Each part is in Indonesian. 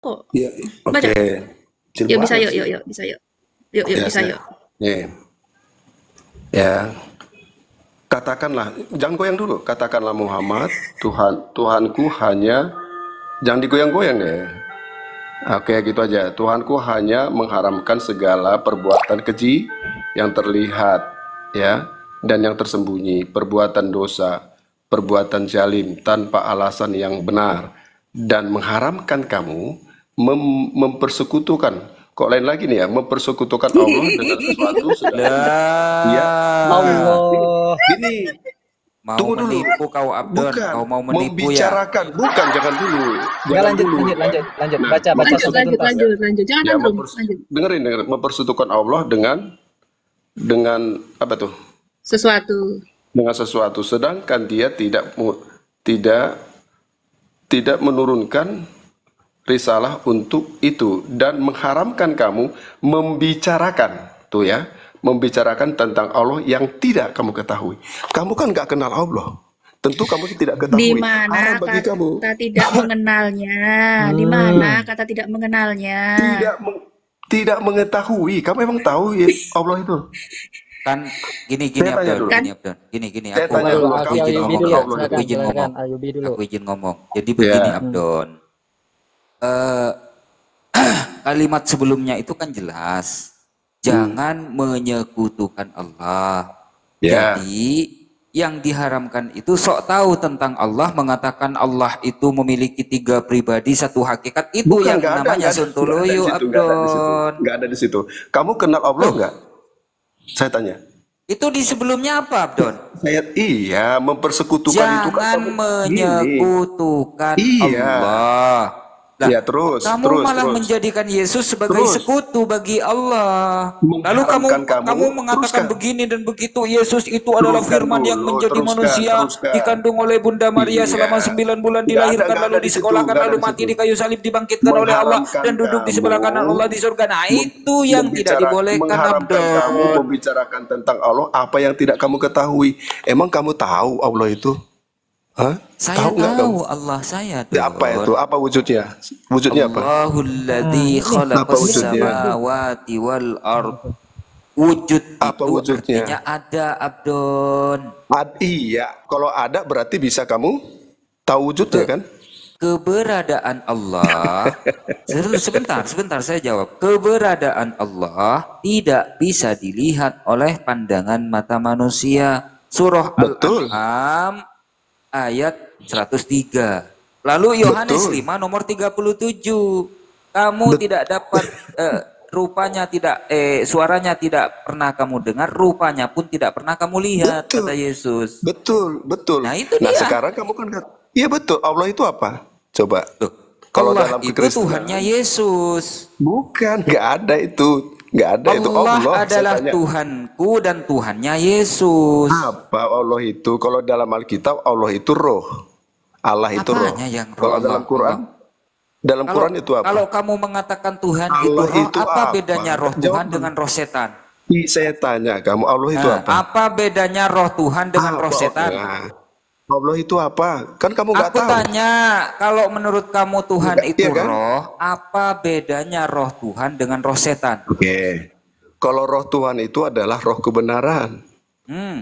kok. Ya, Baca. oke. Kecil Yuk bisa banget yuk, sih. yuk, yuk, bisa yuk. Yuk, yuk, Ya, bisa yuk. nih. Ya, katakanlah, jangan goyang dulu. Katakanlah Muhammad, Tuhanku hanya, jangan digoyang-goyang ya. Oke, gitu aja. Tuhanku hanya mengharamkan segala perbuatan keji yang terlihat, ya, dan yang tersembunyi, perbuatan dosa, perbuatan zalim tanpa alasan yang benar, dan mengharamkan kamu mempersekutukan. Kok lain lagi nih ya, mempersekutukan Allah dengan sesuatu sedangkan dia Allah. ini. Mau Tunggu dulu. menipu kau Abdon, Bukan kau mau menipu ya? membicarakan, bukan, jangan dulu. Enggak, Jangan lanjut, dulu. lanjut. Nah, Baca Lanjut, sampai lanjut, tuntas. lanjut. Jangan Ya, belum, lanjut. dengerin, mempersekutukan Allah dengan apa tuh? Sesuatu. Dengan sesuatu, sedangkan dia tidak menurunkan risalah untuk itu dan mengharamkan kamu membicarakan tuh ya, membicarakan tentang Allah yang tidak kamu ketahui. Kamu kan nggak kenal Allah, tentu kamu tidak Di ketahui. mana Haram bagi kamu. kata tidak mengenalnya? Di mana kata tidak mengenalnya? Tidak mengetahui. Kamu emang tahu ya Allah itu? Kan gini Saya tanya Abdon, dulu. gini Saya aku tanya dulu, aku kamu izin tahu ngomong Allah ya, itu? aku izin ngomong, Ayubi dulu. aku izin ngomong. Jadi begini Abdon, kalimat sebelumnya itu kan jelas, jangan menyekutukan Allah. Ya. Jadi yang diharamkan itu sok tahu tentang Allah, mengatakan Allah itu memiliki 3 pribadi, 1 hakikat, itu Bukan, yang namanya sontoloyo Abdon. Nggak ada di situ. Kamu kenal Allah nggak? Saya tanya. Itu di sebelumnya apa Abdon? Iya, mempersekutukan itu kan Jangan kamu menyekutukan Iya. Allah. Lah, Ya, terus, kamu malah menjadikan Yesus sebagai sekutu bagi Allah. Lalu kamu mengatakan teruskan. begini dan begitu, Yesus itu adalah firman yang menjadi manusia, dikandung oleh Bunda Maria selama 9 bulan, dilahirkan, lalu disekolahkan, lalu mati di kayu salib, dibangkitkan oleh Allah, dan duduk di sebelah kanan Allah di surga. Nah, itu yang tidak dibolehkan, mengharapkan kamu Abdon. membicarakan tentang Allah apa yang tidak kamu ketahui. Emang kamu tahu Allah itu? Hah? Saya nggak kamu? tahu Allah saya, Ya, apa itu? Apa wujudnya? Wujudnya apa? Allahulladzi Apa khalaqas wujudnya? samawati wal ard. Wujud Apa itu wujudnya? artinya ada, Abdon. Iya, kalau ada berarti bisa kamu tahu wujudnya kan? Keberadaan Allah, sebentar saya jawab. Keberadaan Allah tidak bisa dilihat oleh pandangan mata manusia. Surah Betul. Al-An'am ayat 103. Lalu Yohanes Betul. 5 nomor 37. Kamu tidak dapat rupanya tidak suaranya tidak pernah kamu dengar, rupanya pun tidak pernah kamu lihat, Betul. kata Yesus. Betul. Nah, itu Nah, dia. sekarang kamu kan iya betul. Allah itu apa? Coba. Loh, Kalau Allah dalam itu kekristenan, Tuhannya Yesus. bukan, nggak ada itu. Nggak ada itu Allah Allah. adalah Saya tanya, Tuhanku dan Tuhannya Yesus. apa Allah itu? Kalau dalam Alkitab Allah itu roh. Allah itu roh. Apanya yang roh? Kalau dalam Allah? Quran, dalam Kalau, Quran itu apa? kalau kamu mengatakan Tuhan Allah itu roh, itu apa apa? bedanya roh Jawab Tuhan dulu. dengan roh setan? Saya tanya kamu, Allah itu Nah, apa? apa bedanya roh Tuhan dengan roh setan? Nah, Allah itu apa? Kan kamu nggak Aku tahu. tanya, kalau menurut kamu Tuhan Iya, itu iya kan? roh, apa bedanya roh Tuhan dengan roh setan? Oke. Kalau roh Tuhan itu adalah roh kebenaran.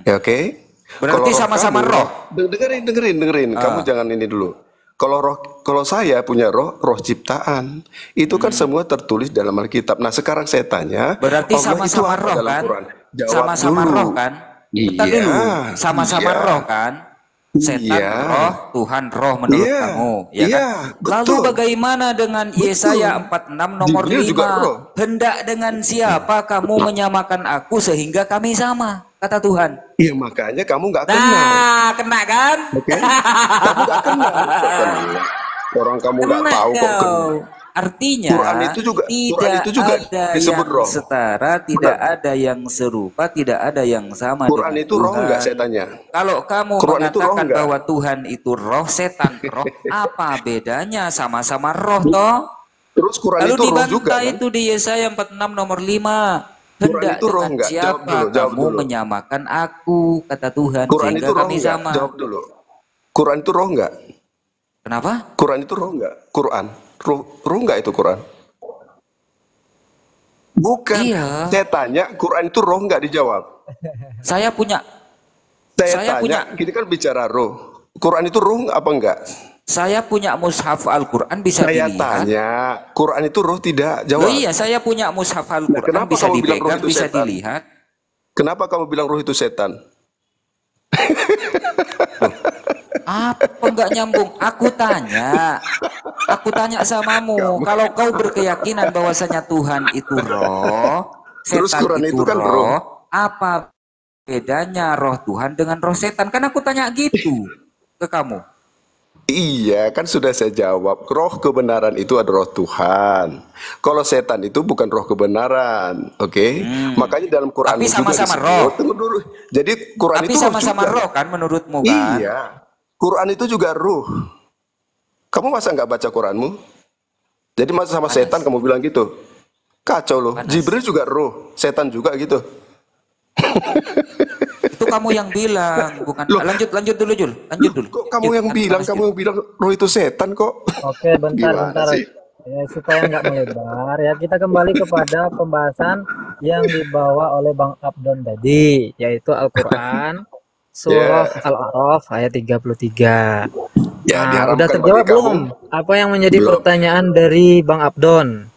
Ya, oke? Berarti Kalau sama-sama kamu, roh. Dengerin. Kamu jangan ini dulu. Kalau saya punya roh ciptaan, itu kan semua tertulis dalam Alkitab. Nah, sekarang saya tanya, Berarti Allah itu sama-sama apa roh dalam kan? Quran? Jawab Sama-sama dulu. roh kan? Bentar Iya, dulu, sama-sama iya. roh kan? Setan Iya. roh, Tuhan roh menurut Iya, kamu, ya iya, kan? Lalu betul. bagaimana dengan Yesaya 46 nomor Jibril juga roh. 5? Hendak dengan siapa kamu menyamakan aku sehingga kami sama, kata Tuhan. Iya, makanya kamu nggak kenal. Nah, kena kan? Oke? Kamu nggak kenal. Orang kamu nggak Kena tahu kok kau. kenal. Artinya Quran itu juga tidak ada disebut yang roh. setara, tidak ada yang serupa, tidak ada yang sama Quran dengan itu roh Tuhan. nggak, saya tanya? Kalau kamu Quran itu roh mengatakan nggak? bahwa Tuhan itu roh, setan roh, apa bedanya? Sama-sama roh toh? Terus Quran Lalu itu roh juga dibantah kan? itu di Yesaya 46 nomor 5. Quran Hendak itu roh dengan nggak? Jawab siapa dulu, jawab kamu dulu. menyamakan aku, kata Tuhan, Quran sehingga itu roh kami nggak? sama. Jawab dulu. Quran itu roh nggak? Kenapa? Quran itu roh nggak? Quran Ruh nggak itu Quran? Bukan. Iya. Saya tanya, Quran itu roh nggak dijawab? Saya punya Saya tanya, kita kan bicara roh. Quran itu roh apa enggak? Saya punya mushaf Al-Quran bisa Saya dilihat. tanya, Quran itu roh tidak? Loh Jawab. iya, saya punya mushaf Al-Quran kenapa bisa kamu bilang roh dipegang, itu bisa setan? dilihat. Kenapa kamu bilang roh itu setan? Apa enggak nyambung? Aku tanya samamu. Kalau kau berkeyakinan bahwasanya Tuhan itu roh, Terus setan Quran itu itu kan roh. roh, apa bedanya roh Tuhan dengan roh setan? Kan aku tanya gitu ke kamu. Iya, kan sudah saya jawab. Roh kebenaran itu adalah roh Tuhan. Kalau setan itu bukan roh kebenaran, oke? Makanya dalam Quran Tapi juga sama-sama disebut. roh. Tunggu dulu. Jadi Quran Tapi itu roh sama-sama juga. roh kan menurutmu kan? Iya, Quran itu juga roh. Kamu masa nggak baca Quranmu? Jadi masa sama setan kamu bilang gitu? Kacau loh. Jibril juga roh, setan juga gitu. Itu kamu yang bilang, bukan. Loh. Lanjut dulu Jul. Lanjut dulu. Kok kamu yang bilang, roh itu setan kok? Oke, bentar. Gimana sih? Ya, supaya nggak melebar ya, kita kembali kepada pembahasan yang dibawa oleh Bang Abdon tadi, yaitu Al-Quran Surah Al-A'raf ayat 33. Ya, Nah, diharamkan udah terjawab bagi kamu. belum apa yang menjadi Belum. pertanyaan dari Bang Abdon?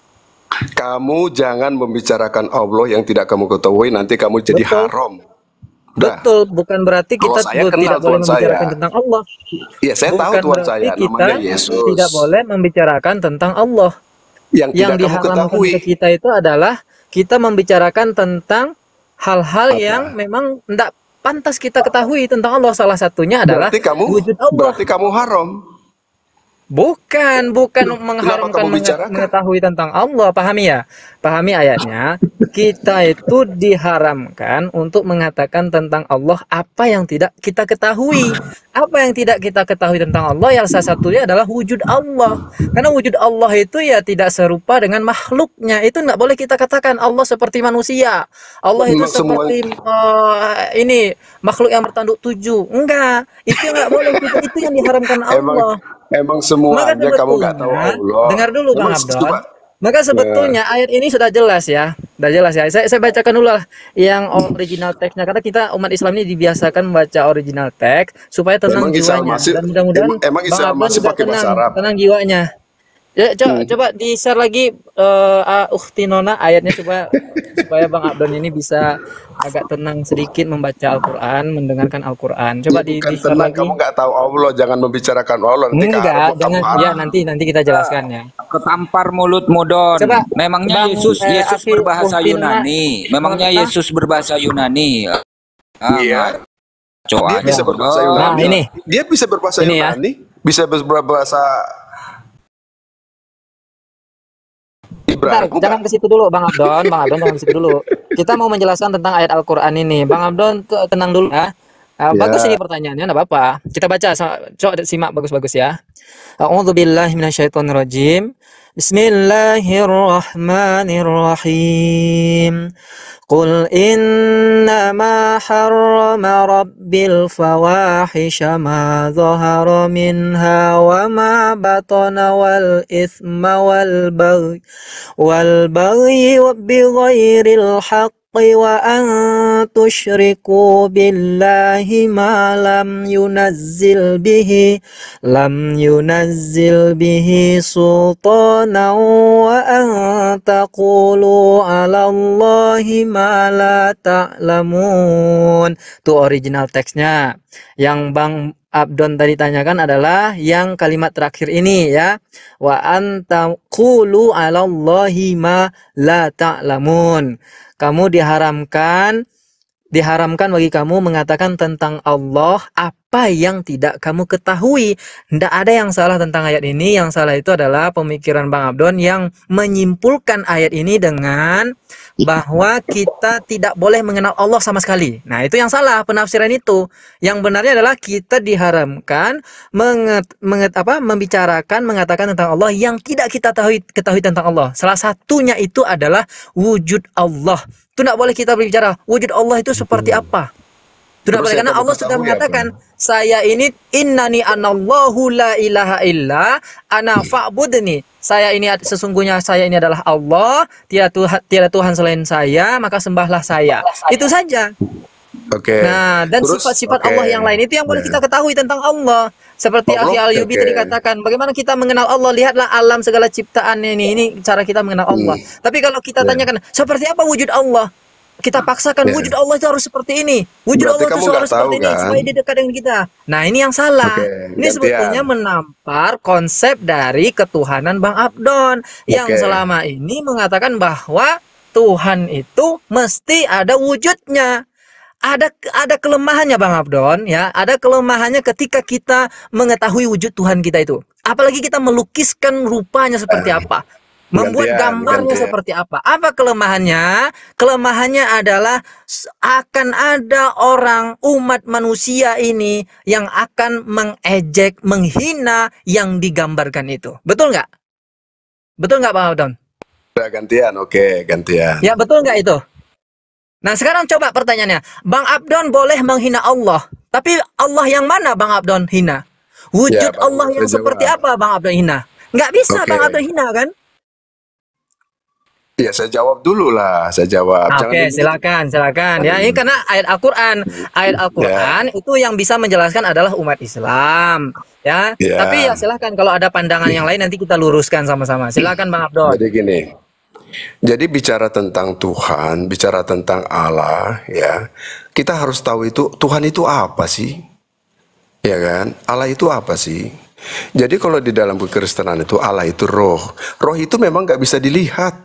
Kamu jangan membicarakan Allah yang tidak kamu ketahui, nanti kamu jadi Betul. haram. Udah. Betul, bukan berarti kita Kalau saya kenal tidak boleh Tuhan saya. membicarakan tentang Allah. Ya, saya tahu Bukan Tuhan berarti saya, kita namanya Yesus. tidak boleh membicarakan tentang Allah. Yang Yang tidak kamu diharamkan ketahui. ke kita itu adalah kita membicarakan tentang hal-hal yang memang tidak pantas kita ketahui tentang Allah. Salah satunya adalah wujud Allah. Berarti kamu haram. Bukan Kenapa mengharamkan kamu bicarakan? mengetahui tentang Allah. Pahami ya? Pahami ayatnya. Kita itu diharamkan untuk mengatakan tentang Allah apa yang tidak kita ketahui. Apa yang tidak kita ketahui tentang Allah, yang salah satunya adalah wujud Allah. Karena wujud Allah itu ya tidak serupa dengan makhluknya. Itu nggak boleh kita katakan Allah seperti manusia. Allah itu seperti ini makhluk yang bertanduk 7. Enggak. Itu nggak boleh. Itu yang diharamkan Allah. Emang semuanya kamu nggak tahu Allah. Dengar dulu Bang Abdon. Maka sebetulnya ayat ini sudah jelas ya. Sudah jelas ya. Saya bacakan dulu lah yang original teksnya, karena kita umat Islam ini dibiasakan membaca original teks supaya tenang jiwanya. Dan mudah-mudahan Bang Abdon juga tenang jiwanya. Ya, coba di-share lagi Ukhti Nona ayatnya supaya Bang Abdon ini bisa agak tenang sedikit membaca Al-Qur'an, mendengarkan Al-Qur'an. Coba di-share lagi. Kamu nggak tahu Allah, jangan membicarakan Allah. Enggak, jangan ya, nanti kita jelaskan ya. Ketampar mulutmu Don. Coba, Memangnya Bang, Yesus berbahasa Ukhti Yunani. Memangnya Yesus berbahasa Yunani. Iya. Dia bisa berbahasa Yunani. Nah, ini. Dia bisa berbahasa Ini ya. Yunani, bisa berbahasa Bentar, jangan ke situ dulu Bang Abdon. Bang Abdon jangan ke situ dulu. Kita mau menjelaskan tentang ayat Al-Qur'an ini. Bang Abdon tenang dulu ya. Bagus ini pertanyaannya, enggak apa-apa. Kita baca, coba simak bagus-bagus ya. A'udzubillahi minasyaitonirrajim. Bismillahirrahmanirrahim. Qul innama harrama rabbil fawahisha ma dhahara minha wa ma batana wal ithma wal baghi bighairil haqqi wa an tusyriku billahi ma lam yunazzil bihi sultanan wa an taqulu 'ala Allahi ma la ta'lamun. Itu original teksnya. Yang Bang Abdon tadi tanyakan adalah yang kalimat terakhir ini ya. Wa an taqulu 'ala Allahi ma la ta'lamun. Kamu diharamkan bagi kamu mengatakan tentang Allah apa yang tidak kamu ketahui. Tidak ada yang salah tentang ayat ini. Yang salah itu adalah pemikiran Bang Abdon yang menyimpulkan ayat ini dengan bahwa kita tidak boleh mengenal Allah sama sekali. Nah, itu yang salah penafsiran itu. Yang benarnya adalah kita diharamkan membicarakan, mengatakan tentang Allah yang tidak kita ketahui tentang Allah. Salah satunya itu adalah wujud Allah. Itu tidak boleh kita berbicara wujud Allah itu seperti apa. Tidak boleh, karena Allah sudah mengatakan, saya ini innani anallahu la ilaha illa ana fa'budni. saya ini sesungguhnya saya ini adalah Allah, tiada Tuhan selain saya, maka sembahlah saya. Itu saja. Oke. Nah, dan Terus, sifat-sifat oke. Allah yang lain itu yang boleh Ya. kita ketahui tentang Allah. Seperti Allah, Akhi Al-Yubi oke. tadi katakan, bagaimana kita mengenal Allah? Lihatlah alam segala ciptaan ini cara kita mengenal Allah. Tapi kalau kita Ya. tanyakan, seperti apa wujud Allah? Kita paksakan Ya. wujud Allah itu harus seperti ini. Wujud Berarti Allah itu kamu nggak harus seperti tahu, ini kan? supaya dia dekat dengan kita. Nah, ini yang salah. Oke, Ini gantian. sebetulnya menampar konsep dari ketuhanan Bang Abdon yang Oke. selama ini mengatakan bahwa Tuhan itu mesti ada wujudnya. Ada kelemahannya Bang Abdon ya, ada kelemahannya ketika kita mengetahui wujud Tuhan kita itu. Apalagi kita melukiskan rupanya seperti apa. Membuat gambarnya seperti apa. Apa kelemahannya? Kelemahannya adalah akan ada orang umat manusia ini yang akan mengejek, menghina yang digambarkan itu. Betul nggak? Betul nggak Bang Abdon? Udah gantian, oke, gantian. Ya betul nggak itu? Nah sekarang coba pertanyaannya, Bang Abdon boleh menghina Allah, tapi Allah yang mana Bang Abdon hina? Wujud Ya, Bang, Allah yang saya seperti jawab. apa Bang Abdon hina? Nggak bisa Oke. Bang Abdon hina kan? Ya, saya jawab dulu lah, saya jawab. Jangan Oke, dulu. silakan ya. Ini karena ayat Al-Quran, itu yang bisa menjelaskan adalah umat Islam, ya. Ya. Tapi ya silakan kalau ada pandangan yang lain nanti kita luruskan sama-sama. Silakan Bang Abdon. Jadi gini, jadi bicara tentang Tuhan, bicara tentang Allah, ya, kita harus tahu itu Tuhan itu apa sih, ya kan? Allah itu apa sih? Jadi kalau di dalam kekristenan itu Allah itu roh, roh itu memang nggak bisa dilihat,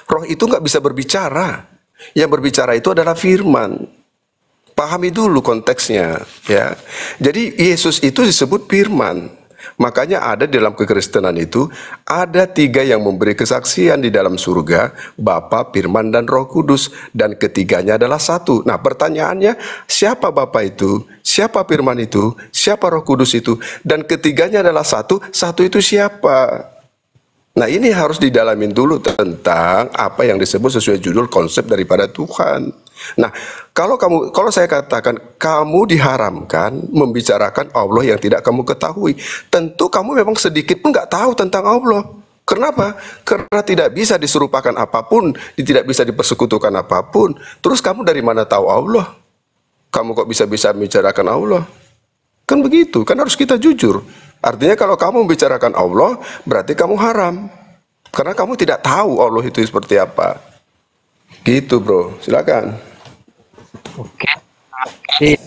roh itu nggak bisa berbicara, yang berbicara itu adalah firman. Pahami dulu konteksnya, ya. Jadi Yesus itu disebut firman. Makanya ada di dalam kekristenan itu ada 3 yang memberi kesaksian di dalam surga, Bapa, Firman, dan Roh Kudus, dan ketiganya adalah satu. Nah pertanyaannya, siapa Bapa itu? Siapa Firman itu? Siapa Roh Kudus itu? Dan ketiganya adalah satu, satu itu siapa? Nah ini harus didalamin dulu tentang apa yang disebut sesuai judul konsep daripada Tuhan. Nah kalau saya katakan kamu diharamkan membicarakan Allah yang tidak kamu ketahui, tentu kamu memang sedikit pun nggak tahu tentang Allah. Kenapa? Karena tidak bisa diserupakan apapun, tidak bisa dipersekutukan apapun. Terus kamu dari mana tahu Allah? Kamu kok bisa membicarakan Allah? Kan begitu, kan harus kita jujur. Artinya kalau kamu membicarakan Allah, berarti kamu haram. Karena kamu tidak tahu Allah itu seperti apa. Gitu bro, silakan. Oke.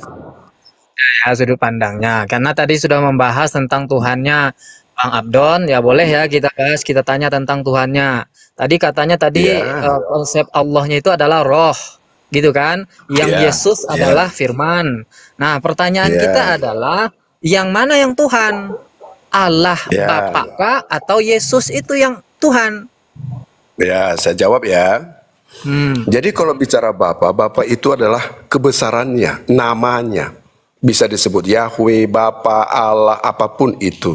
Ya, sudut pandangnya. Karena tadi sudah membahas tentang Tuhannya Bang Abdon, ya boleh ya kita bahas, kita tanya tentang Tuhannya. Tadi katanya konsep Allahnya itu adalah roh, gitu kan? Yang Yesus adalah firman. Nah, pertanyaan kita adalah yang mana yang Tuhan? Allah Bapa kah atau Yesus itu yang Tuhan? Ya, saya jawab ya. Jadi kalau bicara Bapa itu adalah kebesarannya, namanya. Bisa disebut Yahweh, Bapa, Allah, apapun itu.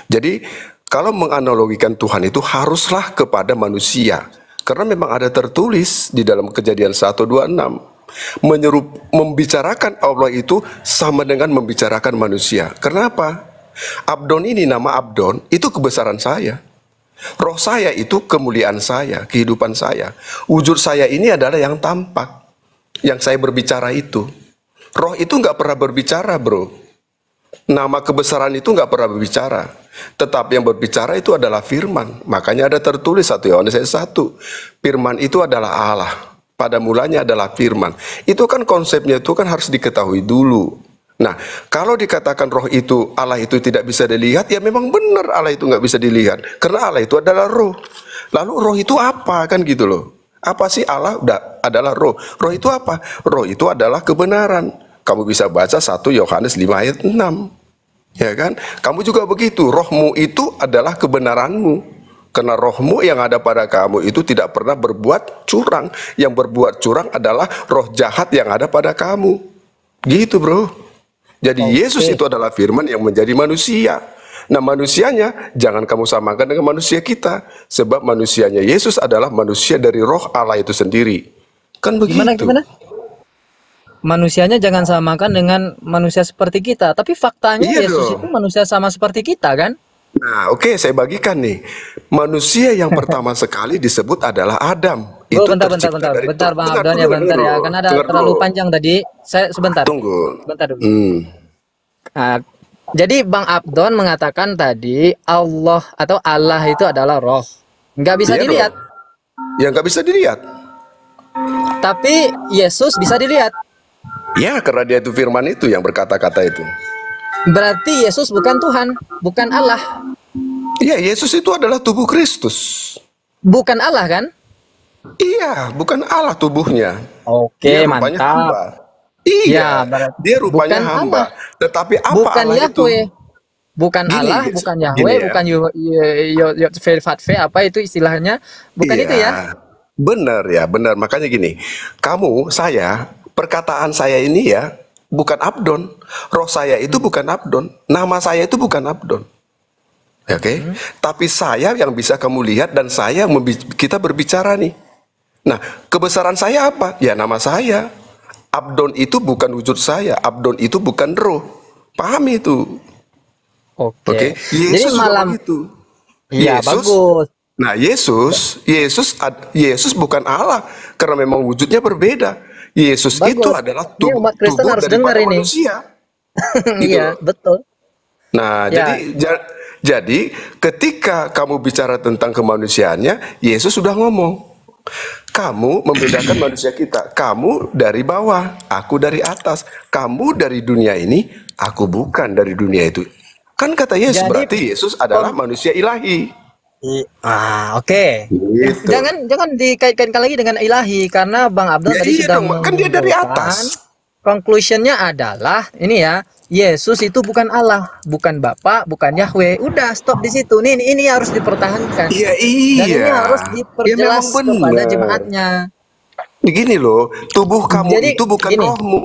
Jadi kalau menganalogikan Tuhan itu haruslah kepada manusia. Karena memang ada tertulis di dalam Kejadian 1:26. Membicarakan Allah itu sama dengan membicarakan manusia. Kenapa? Abdon ini, nama Abdon, itu kebesaran saya. Roh saya itu kemuliaan saya, kehidupan saya. Wujud saya ini adalah yang tampak, yang saya berbicara itu. Roh itu nggak pernah berbicara bro. Nama kebesaran itu nggak pernah berbicara. Tetapi yang berbicara itu adalah firman. Makanya ada tertulis 1 Yohanes 1. Firman itu adalah Allah. Pada mulanya adalah firman. Itu kan konsepnya itu kan harus diketahui dulu. Nah, kalau dikatakan roh itu, Allah itu tidak bisa dilihat, ya memang benar Allah itu nggak bisa dilihat. Karena Allah itu adalah roh. Lalu roh itu apa kan gitu loh. Apa sih Allah adalah roh? Roh itu apa? Roh itu adalah kebenaran. Kamu bisa baca 1 Yohanes 5 ayat 6. Ya kan? Kamu juga begitu. Rohmu itu adalah kebenaranmu. Karena rohmu yang ada pada kamu itu tidak pernah berbuat curang. Yang berbuat curang adalah roh jahat yang ada pada kamu. Gitu bro. Jadi Yesus itu adalah firman yang menjadi manusia. Nah manusianya jangan kamu samakan dengan manusia kita. Sebab manusianya Yesus adalah manusia dari roh Allah itu sendiri. Kan begitu. Gimana? Manusianya jangan samakan dengan manusia seperti kita. Tapi faktanya Yesus itu manusia sama seperti kita kan? Nah, oke, saya bagikan nih. Manusia yang pertama sekali disebut adalah Adam. Bro, Itu bentar, tercipta dari bentar, Bang dengar Abdon dulu, ya, dengar bentar ya, dulu, karena ada dengar terlalu dulu. panjang tadi. Saya Tunggu. sebentar dulu. Hmm. Ah, jadi Bang Abdon mengatakan tadi Allah atau Allah itu adalah roh, nggak bisa Iya dong. dilihat, Yang nggak bisa dilihat. tapi Yesus bisa dilihat. Ya, karena dia itu firman itu yang berkata-kata itu. Berarti Yesus bukan Tuhan, bukan Allah, Iya, Yesus itu adalah tubuh Kristus. bukan Allah kan? Iya, bukan Allah tubuhnya. Oke, Dia rupanya mantap. hamba. Ya, Iya, berarti dia rupanya bukan hamba. Allah, Tetapi apa bukan Allah itu? Yahweh, bukan Gini, Allah, bukan gini Yahweh, ya. bukan Fatfe, apa itu istilahnya? Bukan itu ya? Iya, benar ya, benar. Makanya gini, saya, perkataan saya ini ya, bukan Abdon. Roh saya itu bukan Abdon. Nama saya itu bukan Abdon. Oke, tapi saya yang bisa kamu lihat dan saya yang kita berbicara nih. Nah, kebesaran saya apa? Ya nama saya. Abdon itu bukan wujud saya. Abdon itu bukan roh. Pahami itu. Oke. Oke, Jadi Yesus juga malam, begitu. iya Yesus, bagus. nah Yesus bukan Allah karena memang wujudnya berbeda. Yesus itu Bagus. adalah Ini umat Kristen tubuh harus dengar daripada ini. manusia. Gitu Iya, loh. betul. Nah, Ya, jadi ketika kamu bicara tentang kemanusiaannya, Yesus sudah ngomong. Kamu membedakan manusia kita. Kamu dari bawah, aku dari atas. Kamu dari dunia ini, aku bukan dari dunia itu. Kan kata Yesus, jadi berarti Yesus adalah manusia ilahi. oke. Gitu. Jangan dikait-kaitkan lagi dengan ilahi karena Bang Abdul Ya tadi iya sudah dong, kan dia dari menyimpulkan atas. conclusionnya adalah ini ya, Yesus itu bukan Allah, bukan Bapa, bukan Yahweh. Udah stop di situ. Ini harus dipertahankan. Iya Dan ini iya. harus Ya memang diperjelas kepada benar. jemaatnya. Begini loh, tubuh kamu Jadi itu bukan gini, rohmu.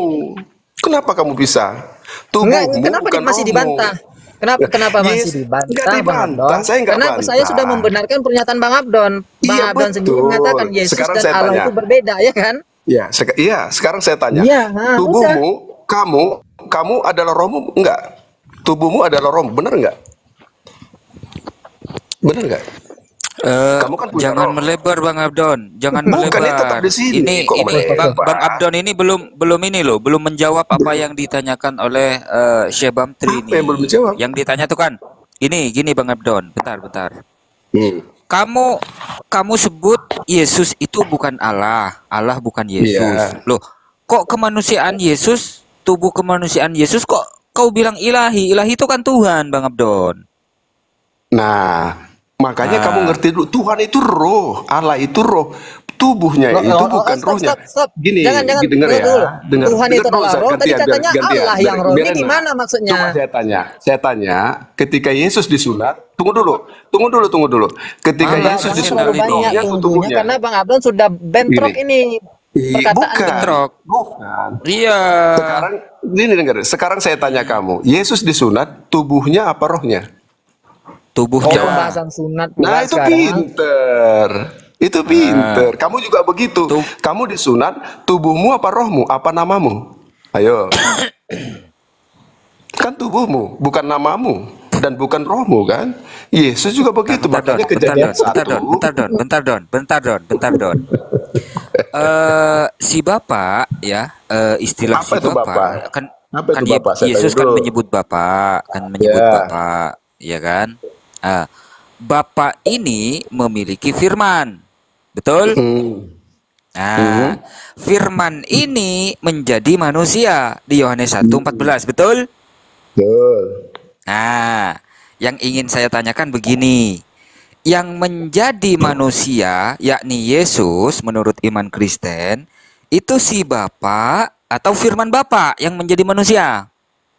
Kenapa kamu bisa? enggak, Tubuhmu kenapa bukan masih rohmu. dibantah? Kenapa masih Nggak dibantah, Bang dibantah. Abdon? Saya nggak Karena saya bantah. sudah membenarkan pernyataan Bang Abdon. Bang Iya Abdon sendiri betul. mengatakan Yesus Sekarang dan saya Allah tanya. itu berbeda, ya kan? Ya, sekarang saya tanya. Iya, nah, udah. Tubuhmu, kamu adalah rohmu enggak? Tubuhmu adalah rohmu, benar enggak? Benar enggak? Kamu kan punya Jangan roh. melebar Bang Abdon, jangan Bukan, ini tetap melebar. di sini. Kok Ini melebar? Bang Abdon ini belum ini loh, belum menjawab apa yang ditanyakan oleh Syekh Bamtri Apa yang belum ini. dijawab? Yang ditanya tuh kan, gini Bang Abdon, bentar. Hmm. Kamu sebut Yesus itu bukan Allah, Allah bukan Yesus. Iya. Loh, kok kemanusiaan Yesus, tubuh kemanusiaan Yesus kok kau bilang ilahi? Ilahi itu kan Tuhan, Bang Abdon. Nah, makanya kamu ngerti dulu, Tuhan itu roh, Allah itu roh. Tubuhnya itu bukan rohnya. Stop. Gini, Jangan dengar ya. dulu. Dengar, Tuhan dengar itu dulu, adalah saya roh. Tadi gantian, katanya gantian. Allah yang roh. Ini Biarin lah. gimana maksudnya? Coba saya tanya, ketika Yesus disunat, tunggu dulu. Ketika Malah Yesus Jangan disunat, terlalu ini. banyak rohnya atau tunggunya tubuhnya? karena Bang Abdon sudah bentrok Gini. ini perkataan. Bukan. Bentrok. Bukan. Iya. Sekarang, ini dengar. Sekarang saya tanya kamu, Yesus disunat, tubuhnya apa rohnya? Oh, Tubuhnya. pembahasan sunat Nah, pula itu sekarang. pinter. Itu pinter. Kamu juga begitu. Tuh. Kamu disunat, tubuhmu apa rohmu? Apa namamu? Ayo. Kan tubuhmu, bukan namamu dan bukan rohmu kan? Yesus juga begitu. Makanya kejadian Bentar Don. Si Bapak ya, istilah Apa si itu Bapak Bapak? kan Apa kan itu Bapak? Saya Yesus tanya kan dulu. menyebut Bapak, Ya. Bapak, ya kan? Bapak ini memiliki firman. Betul? Hmm. Nah, firman ini menjadi manusia di Yohanes 1:14, betul? Betul. Nah, yang ingin saya tanyakan begini. Yang menjadi manusia, yakni Yesus menurut iman Kristen, itu si Bapa atau firman Bapa yang menjadi manusia?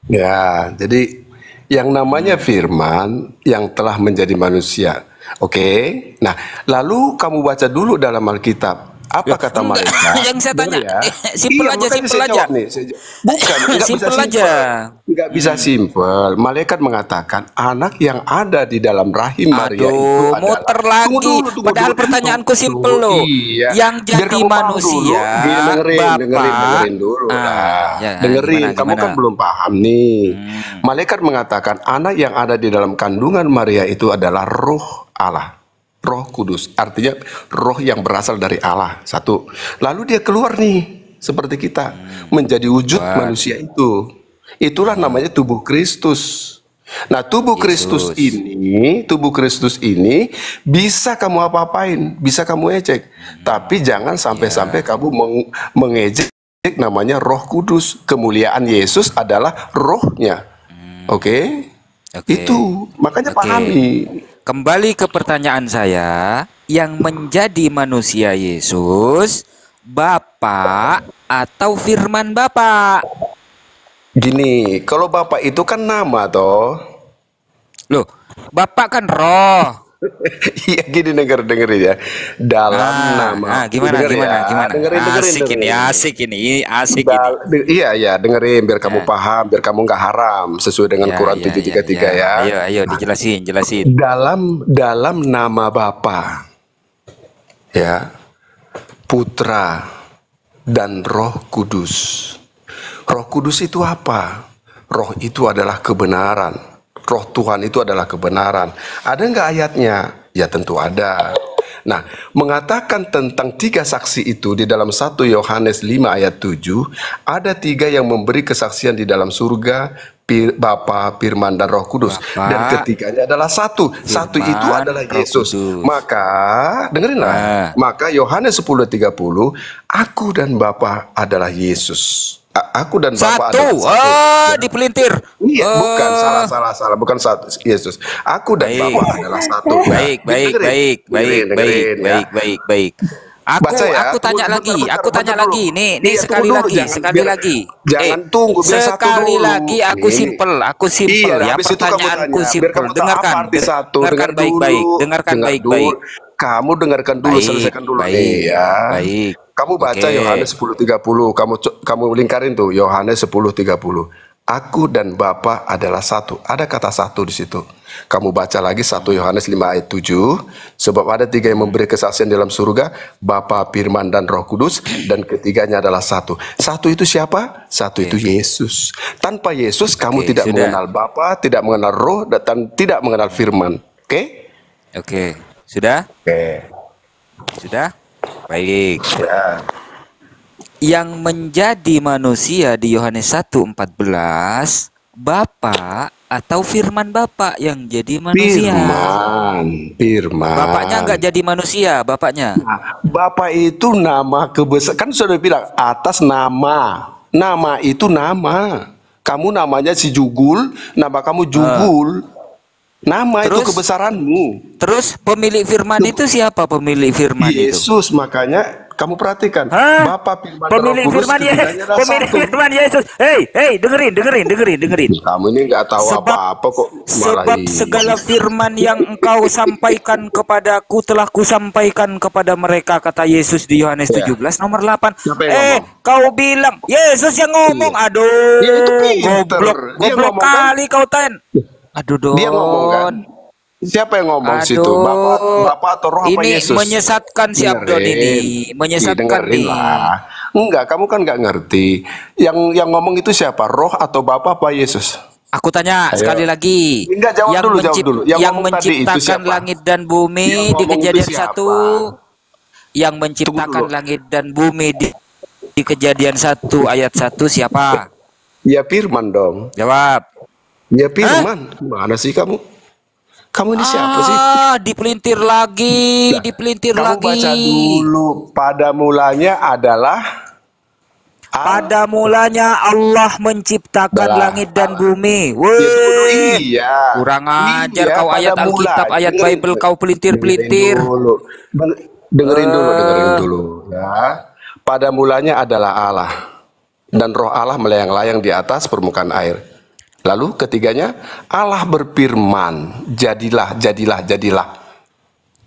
Ya, jadi yang namanya firman yang telah menjadi manusia. Oke. Nah, lalu kamu baca dulu dalam Alkitab. Apa kata Enggak, malaikat? yang saya Dengar tanya ya. simpel Iya, aja, makanya simpel saya aja. jawab nih. Bukan, nggak bisa Simpel aja. simpel. Nggak bisa simpel. Malaikat mengatakan anak yang ada di dalam rahim Maria itu Aduh, adalah. muter Tunggu lagi. dulu, tunggu Padahal dulu. pertanyaanku simpel Tunggu, loh. iya. Yang Biar jadi kamu paham dulu. manusia, Dengerin Bapak. dulu lah. Ya, Dengerin. Kamu gimana? kan belum paham nih. Hmm, Malaikat mengatakan anak yang ada di dalam kandungan Maria itu adalah Roh Allah. Roh Kudus, artinya roh yang berasal dari Allah. Satu. Lalu dia keluar nih, seperti kita, menjadi wujud Keluar. manusia itu. Itulah namanya tubuh Kristus. Nah, Yesus. tubuh Kristus ini bisa kamu apa-apain, bisa kamu ejek. Tapi jangan sampai-sampai kamu mengejek namanya Roh Kudus. Kemuliaan Yesus adalah rohnya. Oke? Oke. Itu, makanya Oke. pahami. Kembali ke pertanyaan saya, yang menjadi manusia Yesus, Bapak atau firman Bapak? Gini, kalau Bapak itu kan nama toh. Loh, Bapak kan roh. Iya, gini dengerin ya. Dalam nama. Gimana, Denger gimana, ya. gimana? Dengerin. Iya, dengerin biar kamu Ya, paham, biar kamu nggak haram sesuai dengan Quran ya, 733 ya. Ayo, dijelasin. Dalam nama Bapa, ya, Putra dan Roh Kudus. Roh Kudus itu apa? Roh itu adalah kebenaran. Roh Tuhan itu adalah kebenaran. Ada nggak ayatnya? Ya tentu ada. Nah, mengatakan tentang 3 saksi itu di dalam 1 Yohanes 5 ayat 7, ada 3 yang memberi kesaksian di dalam surga, Bapa, Firman, dan Roh Kudus. Bapa, Dan ketiganya adalah satu. Satu itu Firman, adalah Roh Yesus. Kudus. Maka, dengerinlah. Maka Yohanes 10:30, aku dan Bapa adalah Yesus. Aku dan Bapa Satu. adalah satu. Ya. Dipelintir. Iya, bukan salah, bukan satu Yesus. Aku dan Baik. Bapa adalah satu. Baik. Aku tanya lagi. Nih Iya, sekali tunggu dulu, lagi, jangan tunggu, biar satu sekali dulu. lagi aku Nih. simpel Iya, ya. habis itu kamu Pertanyaanku tanya, biar simpel. kamu tahu Dengarkan, apa arti satu. dengarkan Dengar dulu. baik-baik, dengarkan Dengar baik-baik. dulu. Kamu dengarkan dulu, selesaikan dulu nih ya. Baik. Kamu baca Oke. Yohanes 10:30, kamu lingkarin tuh Yohanes 10:30. Aku dan Bapa adalah satu. Ada kata satu di situ. Kamu baca lagi 1 Yohanes 5 ayat 7. Sebab ada 3 yang memberi kesaksian dalam surga, Bapa, Firman, dan Roh Kudus, dan ketiganya adalah satu. Satu itu siapa? Satu itu Yesus. Tanpa Yesus kamu tidak sudah. mengenal Bapa, tidak mengenal Roh, dan tidak mengenal Firman. Oke? Oke. Sudah? Oke. Sudah? Baik. Ya. Yang menjadi manusia di Yohanes 1:14, Bapa atau firman Bapak yang jadi manusia? Firman. Bapaknya nggak jadi manusia, bapaknya. Nah, Bapak itu nama kebesaran. Kan sudah bilang atas nama. Nama itu nama. Kamu namanya si Jugul, nama kamu Jugul. Nama itu Terus? kebesaranmu. Terus pemilik firman itu siapa pemilik firman itu? Yesus, makanya kamu perhatikan. Hah? Bapak, Firman, dan Pemilik Roh Kudus firman ketiganya adalah pemilik satu. firman Yesus. Hei, dengerin. Kamu ini nggak tahu Sebab- apa-apa kok malah Sebab ini. segala firman yang engkau sampaikan kepadaku telah kusampaikan kepada mereka, kata Yesus di Yohanes Ya. 17 nomor 8. Siapa yang ngomong? Kau bilang Yesus yang ngomong. Iya. Aduh, Ya, itu Peter. Dia goblok ngomong kan? kali kau Ten. Aduh Don. Dia ngomong kan? Siapa yang ngomong situ? Bapak atau Roh apa Ini Yesus? menyesatkan si Abdon ini, menyesatkan dengerin nih. lah. Enggak, kamu kan nggak ngerti. Yang ngomong itu siapa? Roh atau Bapak apa Yesus? Aku tanya Ayo. sekali lagi. Enggak, jawab dulu. Yang Yang ngomong tadi itu menciptakan siapa? langit dan bumi Yang di ngomong itu Kejadian siapa? 1. Yang menciptakan dulu. langit dan bumi di Kejadian 1 ayat 1 siapa? Ya Firman dong. Jawab. Ya Firman. Mana sih kamu? Kamu ini siapa sih? Dipelintir lagi, dipelintir Kamu lagi. baca dulu. Pada mulanya adalah Pada mulanya Allah menciptakan Adalah langit dan Ya, bumi. tunggu dulu. Wih. Iya. Kurang ajar Iya, kau pada ayat Alkitab, mulanya. ayat Dengerin. Bible kau pelintir-pelintir. Dengerin dulu ya. Pada mulanya adalah Allah, dan Roh Allah melayang-layang di atas permukaan air. Lalu ketiganya Allah berfirman, jadilah.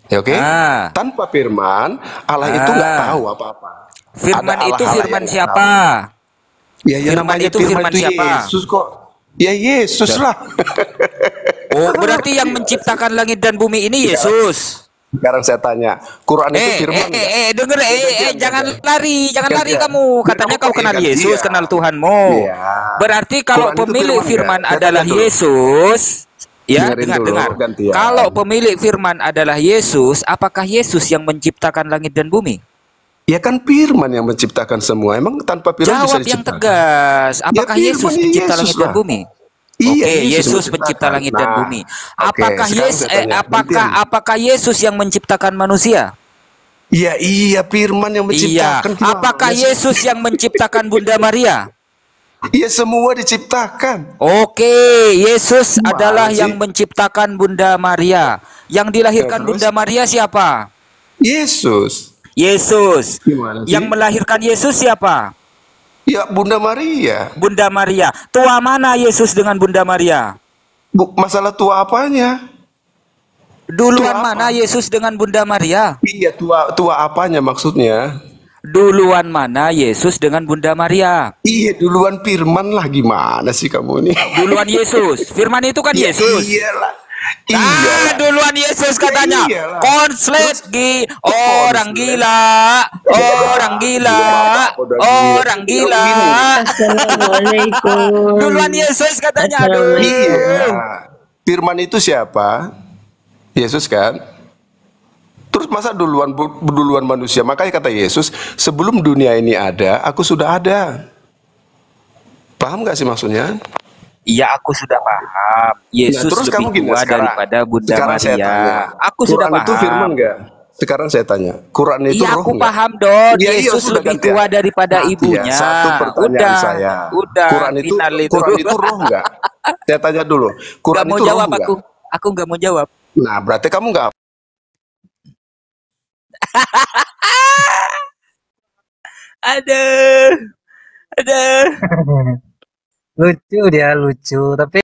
Ya, oke? Ah, Tanpa firman, Allah itu nggak ah. tahu apa-apa. Ada Firman itu Allah-Allah firman yang nggak tahu. siapa? Ya, yang Firman namanya itu firman firman itu siapa? Yesus kok. Ya Yesus lah. Oh, berarti yang menciptakan langit dan bumi ini Yesus. Sekarang saya tanya, Quran itu firman nggak? Denger, jangan lari, jangan lari Gantian. kamu. Katanya kau kenal Gantian. Yesus, kenal Tuhanmu. Iya. Berarti kalau Quran itu pemilik firman firman nggak? Saya adalah tanya dulu. Yesus, ya, Dengerin dulu, dengar. gantian. Kalau pemilik firman adalah Yesus, apakah Yesus yang menciptakan langit dan bumi? Ya kan firman yang menciptakan semua. Emang tanpa firman bisa Jawab yang diciptakan? tegas. Apakah Ya, Yesus firman pencipta Yesus langit dan lah. bumi? Iya, Oke, Yesus yang pencipta menciptakan. langit dan Nah, bumi. oke, Apakah sekarang Yesus saya tanya, gantian. apakah Yesus yang menciptakan manusia? Iya, firman yang Iya. menciptakan. Gimana Apakah sih? Yesus yang menciptakan Bunda Maria? Iya, semua diciptakan. Oke, Yesus Gimana adalah sih? yang menciptakan Bunda Maria. Yang dilahirkan Ya, terus? Bunda Maria siapa? Yesus. Yesus. Gimana sih? Yang melahirkan Yesus siapa? Ya, Bunda Maria. Bunda Maria. Tua mana Yesus dengan Bunda Maria? Masalah tua apanya? Duluan Tua mana apa? Yesus dengan Bunda Maria? Iya, tua apanya maksudnya? Duluan mana Yesus dengan Bunda Maria? Iya, duluan firman lah. Gimana sih kamu nih? Duluan Yesus. Firman itu kan Ya, Yesus. iyalah. Ah, Iyalah. duluan Yesus katanya. iyalah. Konslet orang konslet? gila, orang gila, orang gila. Assalamualaikum. Duluan Yesus katanya. Aduh. Iya. Firman itu siapa? Yesus kan? Terus masa duluan manusia? Makanya kata Yesus, sebelum dunia ini ada, aku sudah ada. Paham nggak sih maksudnya? Iya, aku sudah paham. Yesus terus kamu lebih gini, tua sekarang- daripada Bunda sekarang saya tanya, Maria. Aku sudah Quran itu firman paham. nggak? Sekarang saya tanya, Quran itu Iya, roh aku nggak? paham, Don. Iya, Yesus sudah lebih gantian. tua daripada Nah, ibunya. iya, satu pertanyaan saya. Udah. Quran itu roh nggak? Saya tanya dulu, Quran Gak mau itu roh jawab nggak? aku. Aku nggak mau jawab. Nah, berarti kamu nggak. Aduh. Aduh. Lucu dia, lucu. Tapi